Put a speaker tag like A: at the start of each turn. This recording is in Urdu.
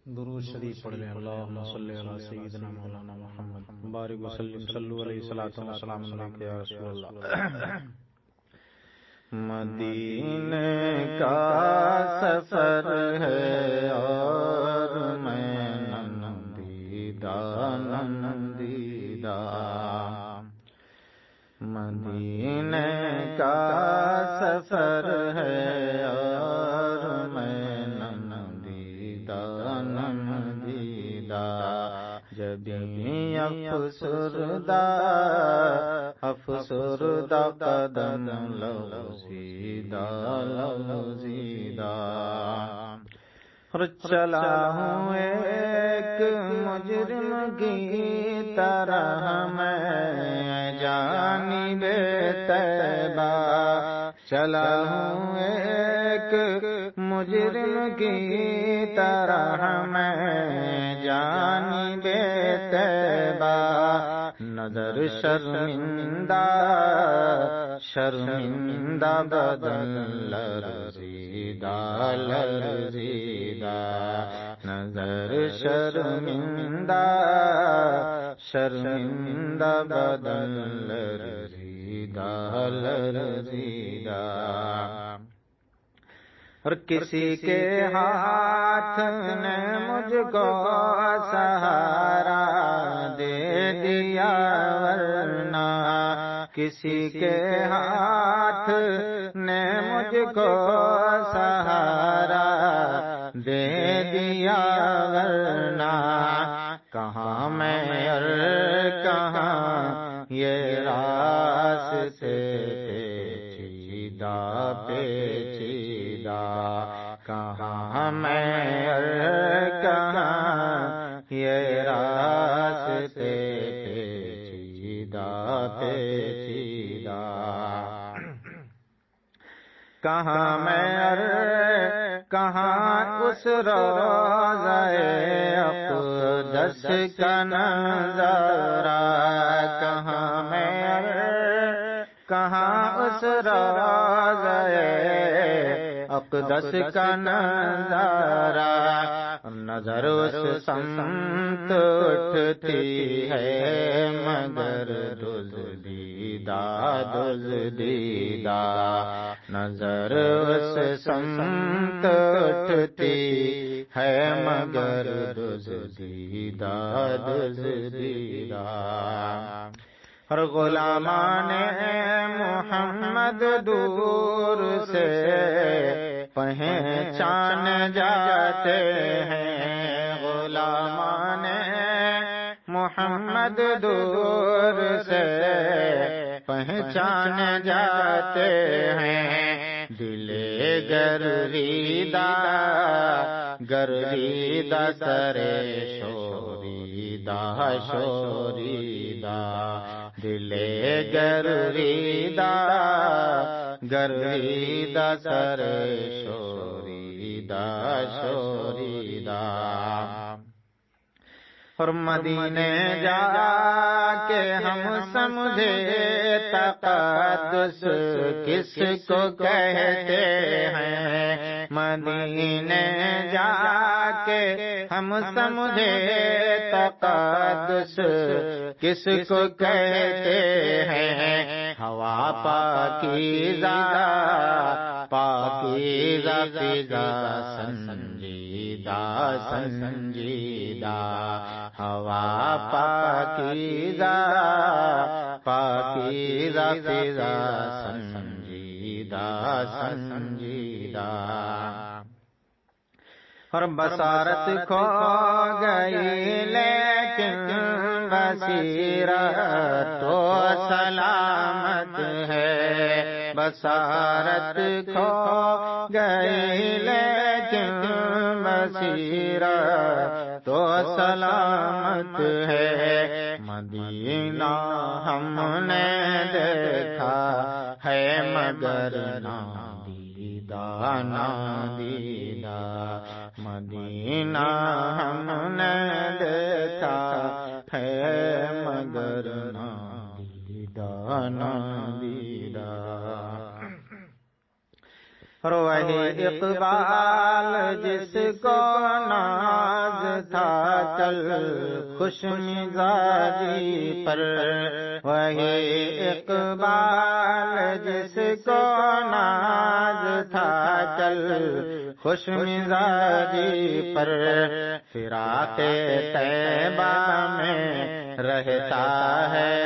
A: درود شریف پڑھ لیں۔ اللہم صلی علی سیدنا مولانا محمد بارک وسلم صلو علیہ الصلوۃ والسلام علیک یا رسول اللہ۔
B: مدینے کا سفر ہے اور میں نندیدہ مدینے کا سفر ہے اور میں نندیدہ جبیں افسردہ قدم لغزیدہ چلا ہوں ایک مجرم کی طرح میں جانب طیبہ، چلا ہوں ایک مجرم کی طرح میں جانب طیبہ، نظر شرمندہ بدن لرزیدہ نظر شرمندہ بدن لرزیدہ اور کسی کے ہاتھ نے مجھ کو سہارا دے دیا، ورنہ کسی کے ہاتھ نے مجھ کو سہارا دے دیا، ورنہ کہاں میں اور کہاں یہ راستے پیچیدہ، کہاں میں اور کہاں یہ راستے پیچیدہ کہاں میں اور کہاں اس روضہ اقدس کا نظارہ، کہاں میں اور کہاں اس روضہ اقدس کا نظارہ، نظر اس سمت اٹھتی ہے مگر دزدیدہ نظر اس سمت اٹھتی ہے مگر دزدیدہ اور غلامان محمد دور سے پہچان جاتے ہیں، غلامان محمد دور سے پہچان جاتے ہیں، دل گردیدہ سر شوریدہ دل گردیدہ سر شوریدہ اور مدینے جا کے ہم سمجھے تقدس کس کو کہتے ہیں، مدینے جا کے ہم سمجھے تقدس کس کو کہتے ہیں، ہوا پاکیزہ فضا سنجیدہ ہوا پاکیزہ فضا سنجیدہ اور بصارت کھو گئی لیکن بصیرت تو سلامت ہے، بصارت کھو گئی لیکن بصیرت تو سلامت ہے، مدینہ ہم نے دیکھا ہے مگر نادیدہ مدینہ ہم نے دیکھا ہے مگر نادیدہ اور وہی اقبال جس کو ناز تھا چل خوش مزاجی پر، وہی اقبال جس کو ناز تھا چل خوش مزاجی پر، فراق طیبہ میں رہتا ہے